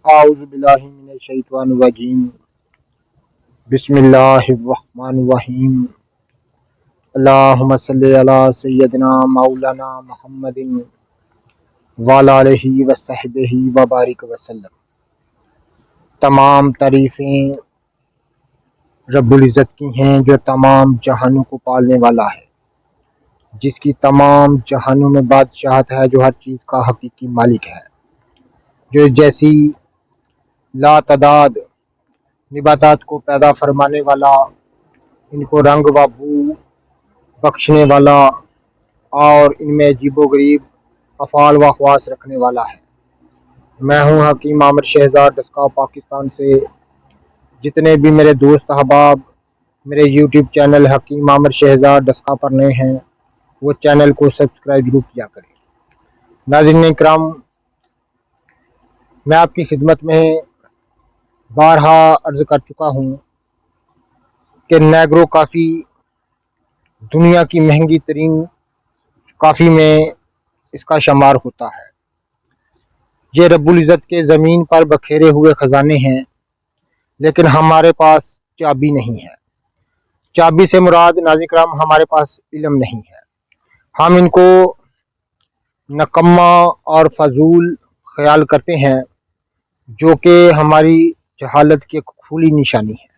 आऊज़ु बिल्लाहि मिनश शैतानिर रजीम। बिस्मिल्लाहिर्रहमानिर्रहीम। अल्लाहुम्मा सल्लि अला सय्यदिना मौलाना मुहम्मदिन व अला आलिहि व सहबिही व बारिक वसल्लम। तमाम तारीफ़ें रब्बुल इज़्ज़त की हैं जो तमाम जहानों को पालने वाला है, जिसकी तमाम जहानों में बादशाहत है, जो हर चीज़ का हकीकी मालिक है, जो जैसी लातदाद निबातात को पैदा फरमाने वाला, इनको रंग व बू बख्शने वाला और इनमें अजीबोगरीब अफ़ाल व ख़वास रखने वाला है। मैं हूँ हकीम आमिर शहज़ाद डस्का पाकिस्तान से। जितने भी मेरे दोस्त अहबाब मेरे यूट्यूब चैनल हकीम आमिर शहज़ाद डस्का पर नए हैं, वो चैनल को सब्सक्राइब जरूर किया करें। नाज़रीन इकराम, मैं आपकी खिदमत में बारहा अर्ज़ कर चुका हूँ कि नेग्रो काफ़ी दुनिया की महंगी तरीन काफ़ी में इसका शुमार होता है। ये रब्बुल इज़्ज़त के ज़मीन पर बखेरे हुए ख़जाने हैं, लेकिन हमारे पास चाबी नहीं है। चाबी से मुराद नाज़रीन इकराम हमारे पास इल्म नहीं है। हम इनको नकम्मा और फजूल ख्याल करते हैं, जो कि हमारी जहालत की खुली निशानी है।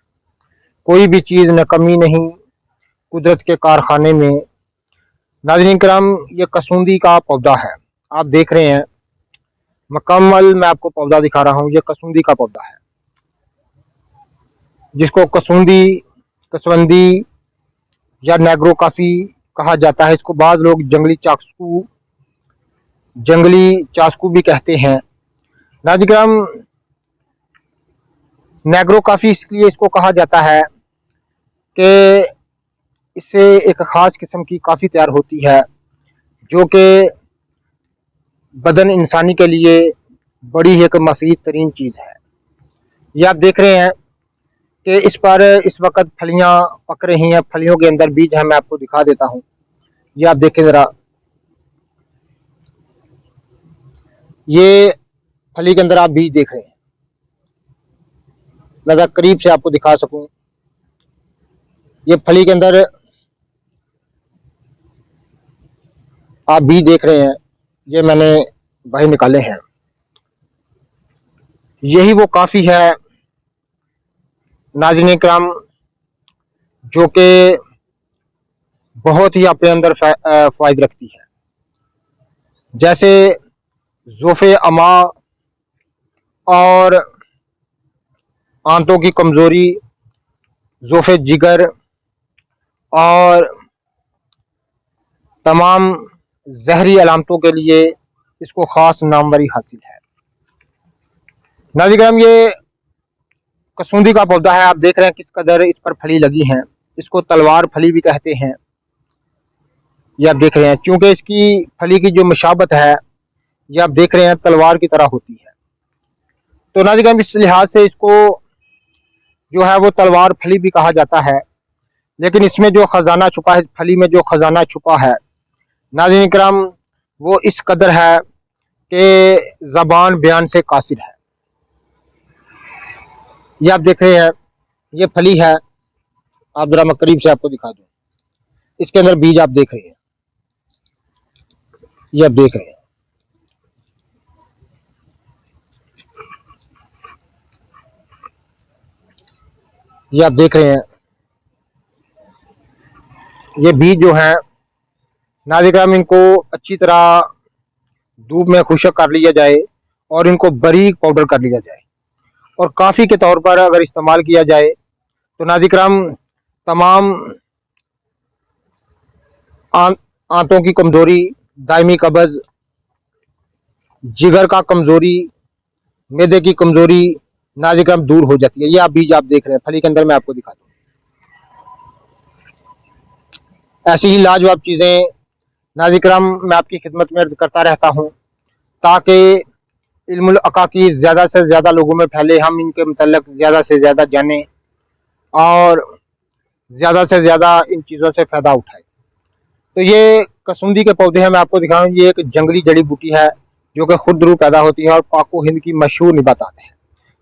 कोई भी चीज़ नकम्मी नहीं कुदरत के कारखाने में। नाज़रीन करम, ये कसूंदी का पौधा है, आप देख रहे हैं। मुकम्मल मैं आपको पौधा दिखा रहा हूँ। ये कसूंदी का पौधा है, जिसको कसवंदी या नेग्रो काफ़ी कहा जाता है। इसको बाज़ लोग जंगली चास्कू भी कहते हैं। नाज़रीन करम, नेग्रो काफ़ी इसलिए इसको कहा जाता है कि इससे एक ख़ास किस्म की काफ़ी तैयार होती है, जो कि बदन इंसानी के लिए बड़ी ही एक मफीद तरीन चीज़ है। ये आप देख रहे हैं कि इस पर इस वक्त फलियां पक रही हैं। फलियों के अंदर बीज है, मैं आपको दिखा देता हूँ। ये आप देखें ज़रा, ये फली के अंदर आप बीज देख रहे हैं। मैं ज़रा करीब से आपको दिखा सकूं, ये फली के अंदर आप बीज देख रहे हैं। ये मैंने बाहर निकाले हैं। यही वो काफ़ी है नाज़रीन इकराम, जो कि बहुत ही अपने अंदर फ़ायदा रखती है। जैसे ज़ोफ़े अमा और आंतों की कमज़ोरी, ज़ोफ़े जिगर और तमाम जहरी अलामतों के लिए इसको ख़ास नामवरी हासिल है। नाज़रीन करम, ये कसूंदी का पौधा है, आप देख रहे हैं किस कदर इस पर फली लगी हैं। इसको तलवार फली भी कहते हैं। ये आप देख रहे हैं, क्योंकि इसकी फली की जो मशाबत है, ये आप देख रहे हैं तलवार की तरह होती है। तो नाज़रीन करम, इस लिहाज से इसको जो है वो तलवार फली भी कहा जाता है। लेकिन इसमें जो खजाना छुपा है, फली में जो खजाना छुपा है नाज़रीन इकराम, वो इस कदर है कि ज़बान बयान से कासिर है। ये आप देख रहे हैं, ये फली है। आप जरा मैं करीब से आपको दिखा दूं, इसके अंदर बीज आप देख रहे हैं। ये आप देख रहे हैं, ये आप देख रहे हैं। ये बीज जो है नाज़रीन इकराम, इनको अच्छी तरह धूप में खुश्क कर लिया जाए और इनको बारीक पाउडर कर लिया जाए, और काफ़ी के तौर पर अगर इस्तेमाल किया जाए तो नाज़रीन इकराम तमाम आंतों की कमज़ोरी, दायमी कब्ज़, जिगर का कमज़ोरी, मैदे की कमज़ोरी नाज़रीन इकराम दूर हो जाती है। ये आप बीज आप देख रहे हैं फली के अंदर, मैं आपको दिखा दूँ। ऐसी ही लाजवाब चीज़ें नाज़रीन इकराम मैं आपकी खिदमत में अर्ज़ करता रहता हूँ, ताकि इल्मुल अकाकी ज़्यादा से ज़्यादा लोगों में फैले, हम इनके मतलब ज़्यादा से ज़्यादा जानें और ज़्यादा से ज़्यादा इन चीज़ों से फ़ायदा उठाएं। तो ये कसूंदी के पौधे हैं, मैं आपको दिखाऊँ। ये एक जंगली जड़ी बूटी है, जो कि खुद रू पैदा होती है और पाको हिंद की मशहूर निबातात है।